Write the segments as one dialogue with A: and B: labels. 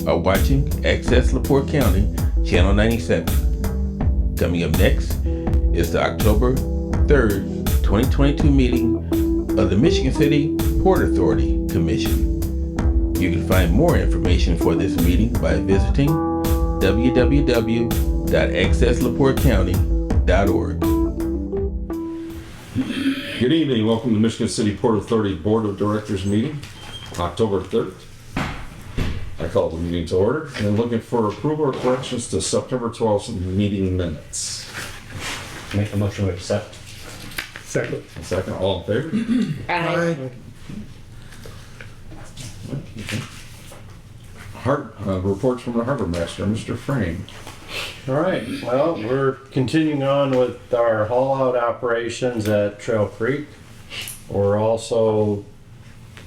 A: are watching Access LaPorte County, Channel 97. Coming up next is the October 3rd, 2022 meeting of the Michigan City Port Authority Commission. You can find more information for this meeting by visiting www.accesslaportecounty.org.
B: Good evening. Welcome to Michigan City Port Authority Board of Directors meeting, October 3rd. I call the meeting to order and looking for approval or corrections to September 12th meeting minutes.
C: Make a motion to accept.
D: Second.
B: Second, all in favor?
D: Aye.
B: Reports from the Harbor Master, Mr. Frame.
C: All right, well, we're continuing on with our haul out operations at Trail Creek. We're also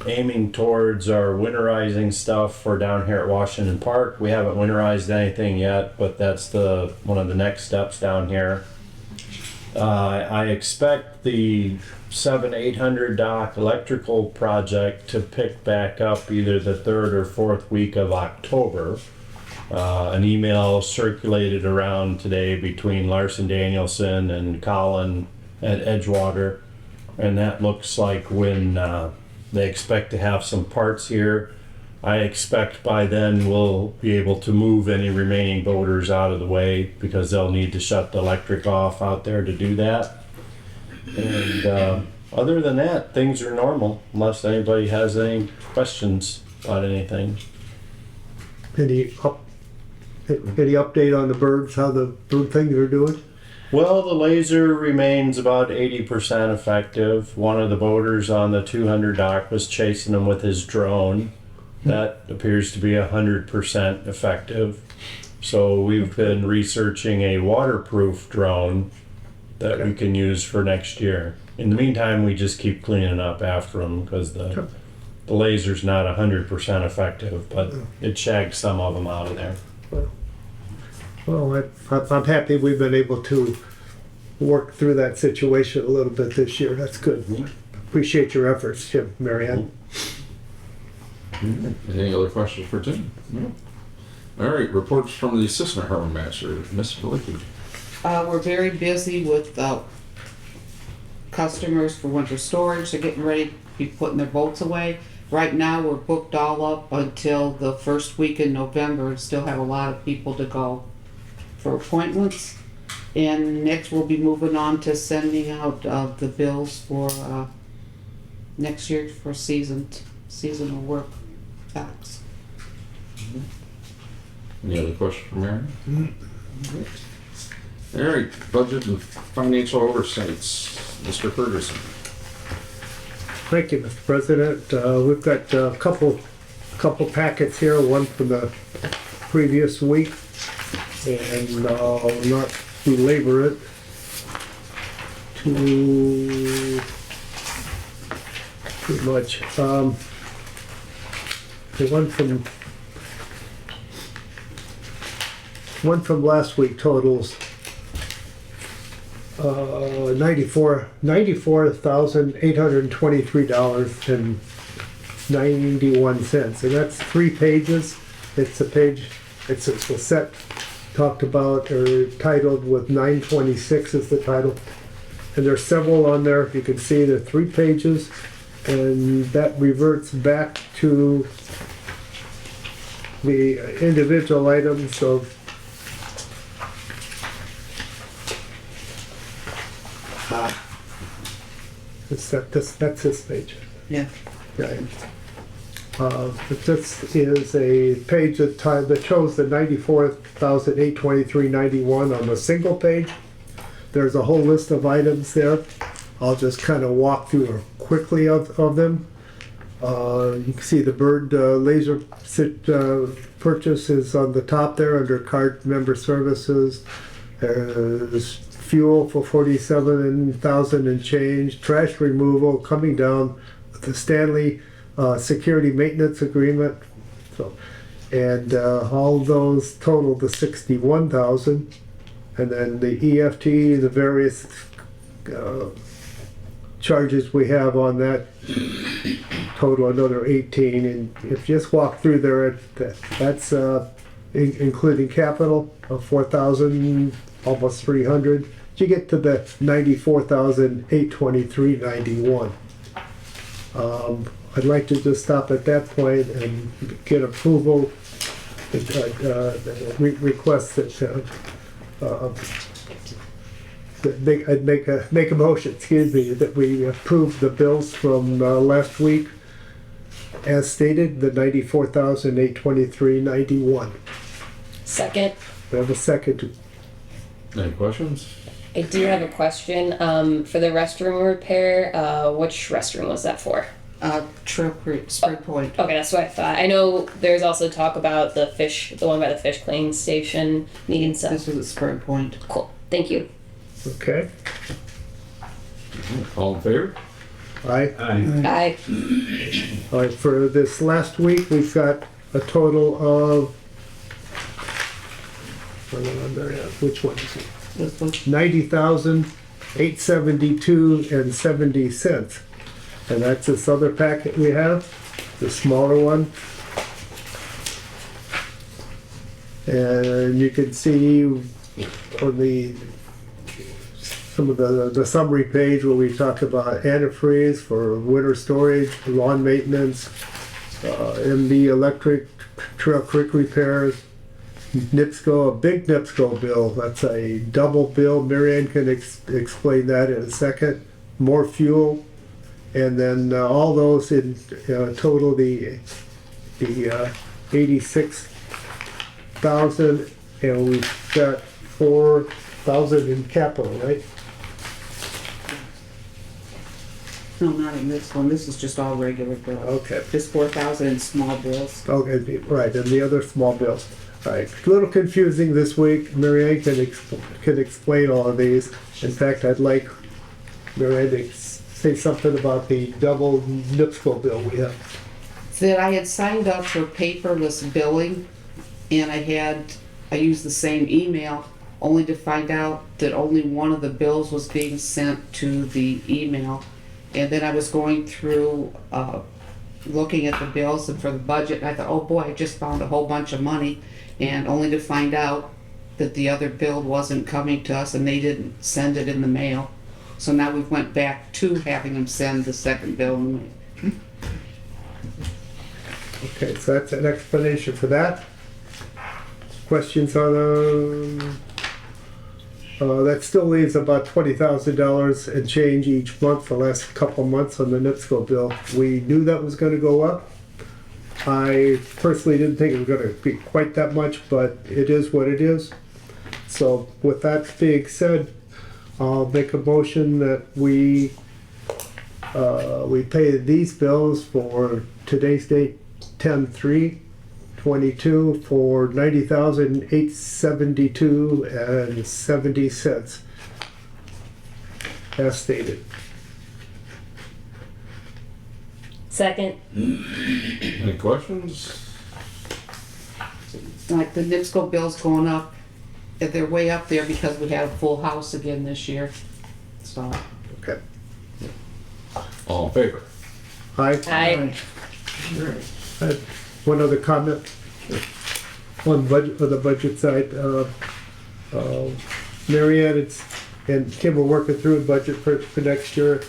C: aiming towards our winterizing stuff for down here at Washington Park. We haven't winterized anything yet, but that's one of the next steps down here. I expect the 700-800 dock electrical project to pick back up either the 3rd or 4th week of October. An email circulated around today between Larson Danielson and Colin at Edgewater, and that looks like when they expect to have some parts here. I expect by then we'll be able to move any remaining boaters out of the way because they'll need to shut the electric off out there to do that. And other than that, things are normal unless anybody has any questions about anything.
D: Any update on the birds, how the bird things are doing?
C: Well, the laser remains about 80% effective. One of the boaters on the 200 dock was chasing them with his drone. That appears to be 100% effective. So we've been researching a waterproof drone that we can use for next year. In the meantime, we just keep cleaning up after them because the laser's not 100% effective, but it shags some of them out of there.
D: Well, I'm happy we've been able to work through that situation a little bit this year. That's good. Appreciate your efforts, Jim, Marianne.
B: Any other questions for Tim? No. All right, reports from the Assistant Harbor Master, Ms. Felicki.
E: We're very busy with customers for winter storage. They're getting ready to be putting their boats away. Right now, we're booked all up until the first week in November. Still have a lot of people to go for appointments. And next, we'll be moving on to sending out the bills for next year for seasonal work tax.
B: Any other questions for Mary? All right, budget and financial oversights, Mr. Ferguson.
D: Thank you, Mr. President. We've got a couple packets here, one from the previous week, and I'll not belabor it too much. The one from last week totals $94,823.91, and that's 3 pages. It's a set talked about or titled with 926 is the title, and there's several on there. You can see the 3 pages, and that reverts back to the individual items of that's this page.
E: Yeah.
D: Right. But this is a page that shows the 94,823.91 on the single page. There's a whole list of items there. I'll just kind of walk through quickly of them. You can see the bird laser purchase is on the top there under card member services. There's fuel for $47,000 and change. Trash removal coming down with the Stanley security maintenance agreement. So, and all those total to $61,000. And then the EFT, the various charges we have on that total another 18, and if you just walk through there, that's including capital of 4,000, almost 300. You get to the 94,823.91. I'd like to just stop at that point and get approval, request that, I'd make a motion, excuse me, that we approve the bills from last week as stated, the 94,823.91.
F: Second.
D: We have a second.
B: Any questions?
F: I do have a question. For the restroom repair, which restroom was that for?
E: Trail Creek, Spring Point.
F: Okay, that's what I thought. I know there's also talk about the one by the fish cleaning station needing stuff.
E: This was at Spring Point.
F: Cool. Thank you.
D: Okay.
B: All in favor?
D: Aye.
F: Aye.
D: All right, for this last week, we've got a total of, which one is it?
E: This was
D: 90,872.70. And that's this other packet we have, the smaller one. And you can see on some of the summary page where we talk about antifreeze for winter storage, lawn maintenance, MD electric, Trail Creek repairs, NIPSCO, a big NIPSCO bill. That's a double bill. Marianne can explain that in a second. More fuel. And then all those in total, the 86,000, and we've got 4,000 in capital, right?
E: no, not in this one. This is just all regular bills.
D: Okay.
E: Just 4,000 in small bills.
D: Okay, right, and the other small bills. All right, a little confusing this week. Marianne can explain all of these. In fact, I'd like Marianne to say something about the double NIPSCO bill we have.
E: That I had signed up for paperless billing, and I used the same email, only to find out that only one of the bills was being sent to the email. And then I was going through, looking at the bills and for the budget, and I thought, oh boy, I just found a whole bunch of money, and only to find out that the other bill wasn't coming to us and they didn't send it in the mail. So now we've went back to having them send the second bill in the mail.
D: Okay, so that's an explanation for that. Questions on, that still leaves about $20,000 and change each month for the last couple months on the NIPSCO bill. We knew that was gonna go up. I personally didn't think it was gonna be quite that much, but it is what it is. So with that being said, I'll make a motion that we pay these bills for today's date, 10/3/22, for $90,872.70, as stated.
F: Second.
B: Any questions?
E: Like the NIPSCO bill's going up, they're way up there because we had a full house again this year, so.
D: Okay.
B: All in favor?
D: Aye.
F: Aye.
D: I had one other comment on the budget side. Marianne and Kim are working through a budget for next year.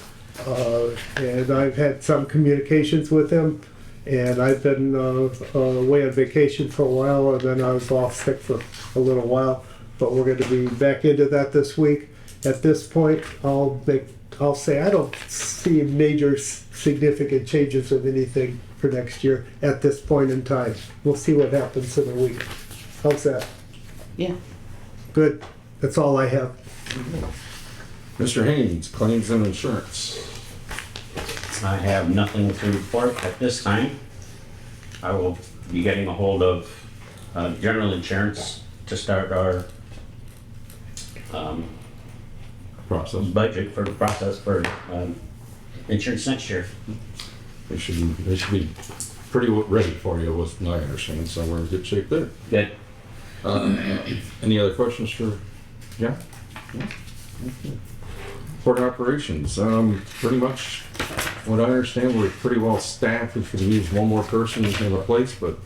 D: And I've had some communications with them, and I've been away on vacation for a while, and then I was off sick for a little while, but we're gonna be back into that this week. At this point, I'll say I don't see major significant changes of anything for next year at this point in time. We'll see what happens in a week. How's that?
E: Yeah.
D: Good. That's all I have.
B: Mr. Haynes, claims and insurance.
G: I have nothing to report at this time. I will be getting a hold of General Insurance to start our
B: Process.
G: budget for the process for insurance next year.
B: They should be pretty ready for you, with my understanding, so we're in good shape there.
G: Good.
B: Any other questions for John? port operations, pretty much what I understand, we're pretty well staffed. We could use one more person in the place, but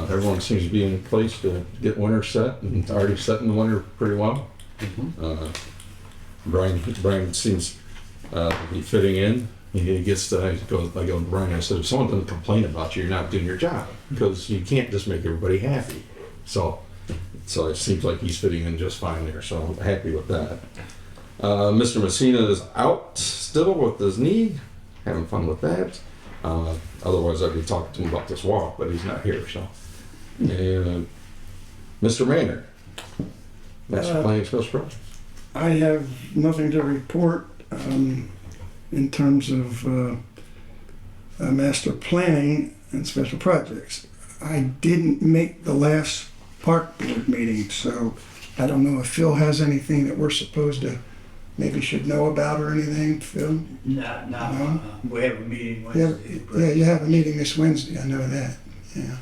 B: everyone seems to be in place to get winter set, and it's already set in the winter pretty well. Brian seems to be fitting in. He gets to, I go to Brian, I said, if someone doesn't complain about you, you're not doing your job, because you can't just make everybody happy. So it seems like he's fitting in just fine there, so I'm happy with that. Mr. Messina is out still with his knee, having fun with that. Otherwise, I'd be talking to him about this walk, but he's not here, so. And Mr. Maynard, Master Planning Special Project.
H: I have nothing to report in terms of master planning and special projects. I didn't make the last park board meeting, so I don't know if Phil has anything that we're supposed to, maybe should know about or anything, Phil?
I: No. We have a meeting
H: Yeah,
I: Wednesday.
H: yeah, you have a meeting this Wednesday, I know that, yeah.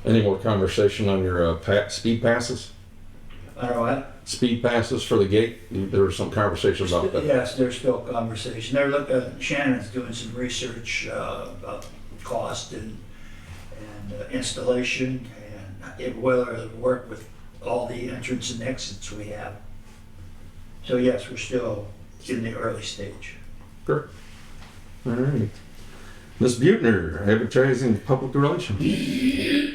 B: Any more conversation on your speed passes?
I: I know what?
B: Speed passes for the gate? There was some conversation about that.
I: Yes, there's still conversation. Shannon's doing some research about cost and installation and whether it'll work with all the entrance and exits we have. So yes, we're still in the early stage.
B: Sure. All right. Ms. Butner, advertising public relations.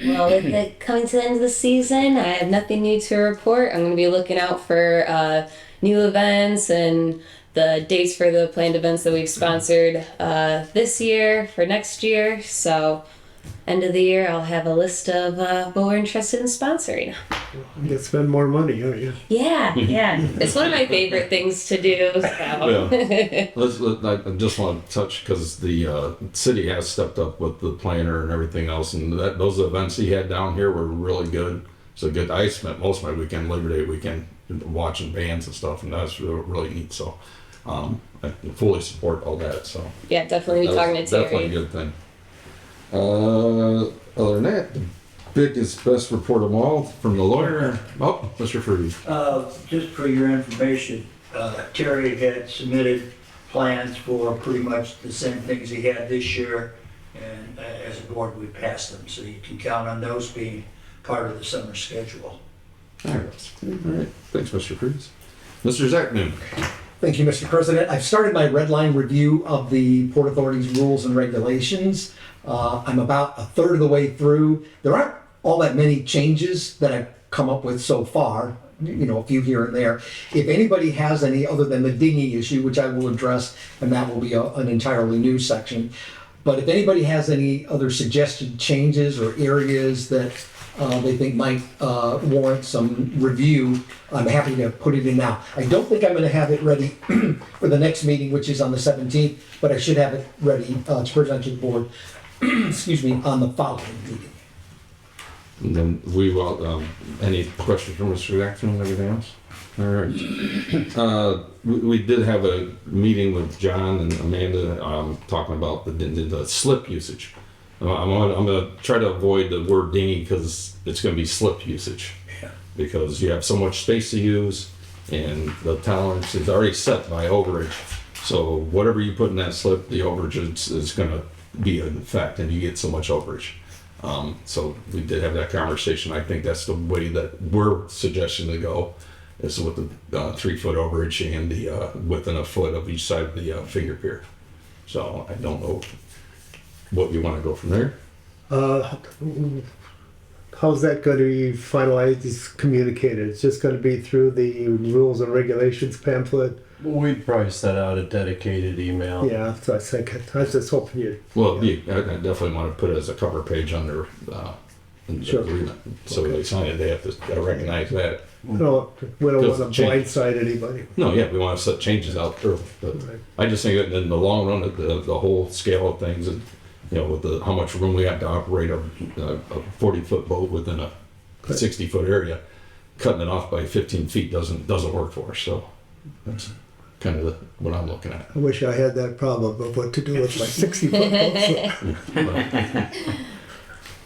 F: Well, with it coming to the end of the season, I have nothing new to report. I'm going to be looking out for new events and the dates for the planned events that we've sponsored this year for next year. So, end of the year, I'll have a list of what we're interested in sponsoring.
D: You can spend more money, aren't you?
F: Yeah. It's one of my favorite things to do. So.
B: I just want to touch, because the city has stepped up with the planner and everything else, and those events he had down here were really good. So good. I spent most of my weekend, Labor Day weekend, watching bands and stuff, and that's really neat. So I fully support all that. So
F: Yeah, definitely be talking to Terry.
B: definitely a good thing. Other than that, the biggest, best report of all from the lawyer. Oh, Mr. Fruity.
I: Just for your information, Terry had submitted plans for pretty much the same things he had this year, and as a board, we passed them, so you can count on those being part of the summer schedule.
B: All right. Thanks, Mr. Fruity. Mr. Zach Newman.
J: Thank you, Mr. President. I've started my red line review of the Port Authority's rules and regulations. I'm about a third of the way through. There aren't all that many changes that I've come up with so far, a few here and there. If anybody has any other than the dinghy issue, which I will address, and that will be an entirely new section. But if anybody has any other suggested changes or areas that they think might warrant some review, I'm happy to put it in now. I don't think I'm going to have it ready for the next meeting, which is on the 17th, but I should have it ready to present to the board, excuse me, on the following meeting.
B: And then we will, any questions from Mr. Jackson and everything else? All right. We did have a meeting with John and Amanda talking about the slip usage. I'm going to try to avoid the word dinghy because it's going to be slip usage.
J: Yeah.
B: Because you have so much space to use and the tolerance is already set by overage. So whatever you put in that slip, the overage is going to be in effect and you get so much overage. So we did have that conversation. I think that's the way that we're suggesting to go, is with the 3 foot overage and the within a foot of each side of the finger pier. So I don't know what you want to go from there.
D: How's that going to be finalized, is communicated? It's just going to be through the rules and regulations pamphlet?
C: We'd probably set out a dedicated email.
D: Yeah, so I think, I was just hoping you.
B: Well, I definitely want to put it as a cover page under the
D: Sure.
B: agreement. So they sign it, they have to recognize that.
D: No, we don't want to
B: Change.
D: blindside anybody.
B: No, yeah, we want to set changes out early. But
D: Right.
B: I just think that in the long run, the whole scale of things, and with how much room we have to operate a 40-foot boat within a 60-foot area, cutting it off by 15 feet doesn't work for us. So that's kind of what I'm looking at.
D: I wish I had that problem of what to do with my 60-foot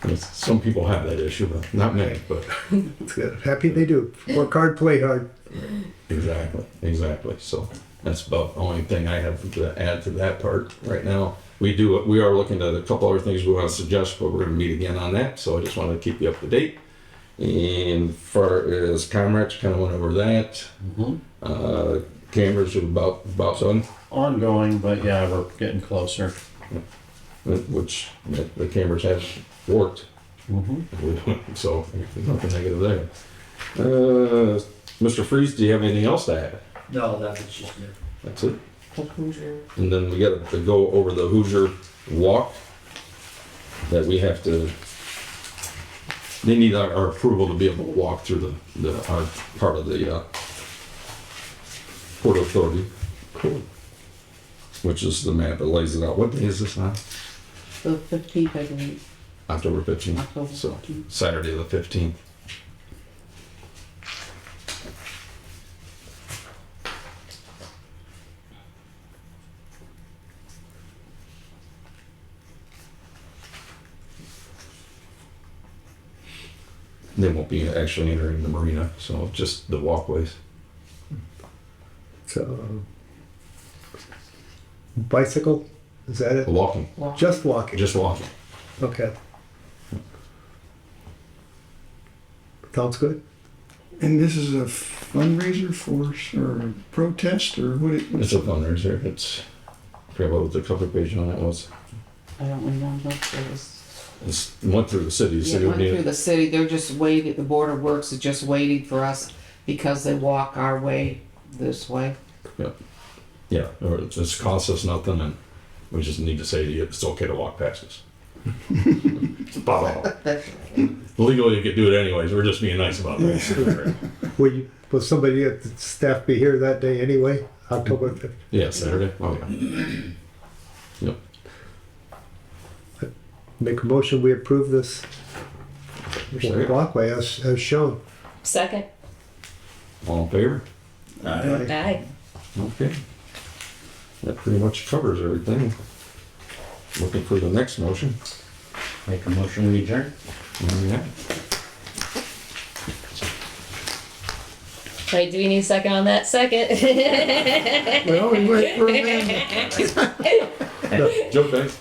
D: boat.
B: Some people have that issue, but not many. But
D: It's good. Happy they do. Work hard, play hard.
B: exactly. So That's about the only thing I have to add to that part right now. We are looking at a couple other things we want to suggest, but we're gonna meet again on that, so I just wanted to keep you up to date. And far as Comrex, kind of went over that. Cameras are about done,
C: Ongoing, but yeah, we're getting closer.
B: which the cameras have worked. So nothing negative there. Mr. Freeze, do you have anything else to add?
I: No, that was just it.
B: That's it.
E: The Hoosier.
B: And then we got to go over the Hoosier walk that we have to, they need our approval to be able to walk through our part of the Port Authority, which is the map that lays it out. What day is this now?
E: The 15th, I believe.
B: October 15th.
E: October
B: So
E: 15th.
B: Saturday the 15th. They won't be actually entering the marina, so just the walkways.
D: So, bicycle, is that it?
B: Walking,
D: Just walking?
B: just walking.
D: Okay. Sounds good.
H: And this is a fundraiser or a protest or what?
B: It's a fundraiser. It's, I forgot what the cover page on that was.
E: I don't remember if it was.
B: It went through the city. The
E: Yeah,
B: city
E: it
B: would
E: went
B: need
E: through
B: it.
E: the city, they're just waiting, the Board of Works is just waiting for us because they walk our way this way.
B: Yeah, or it just costs us nothing, and we just need to say to you, it's okay to walk past us. Blah, blah, blah. Legally, you could do it anyways. We're just being nice about it.
D: Will somebody at the staff be here that day anyway? October 5th?
B: Yeah, Saturday. Oh yeah.
D: Make a motion, we approve this walkway as shown.
F: Second.
B: All in favor?
F: Aye.
B: Okay. That pretty much covers everything. Looking for the next motion.
G: Make a motion, we adjourn.
B: Yeah.
F: Wait, do we need a second on that? Second.
H: Well, we wait for a minute.
B: Joe, thanks.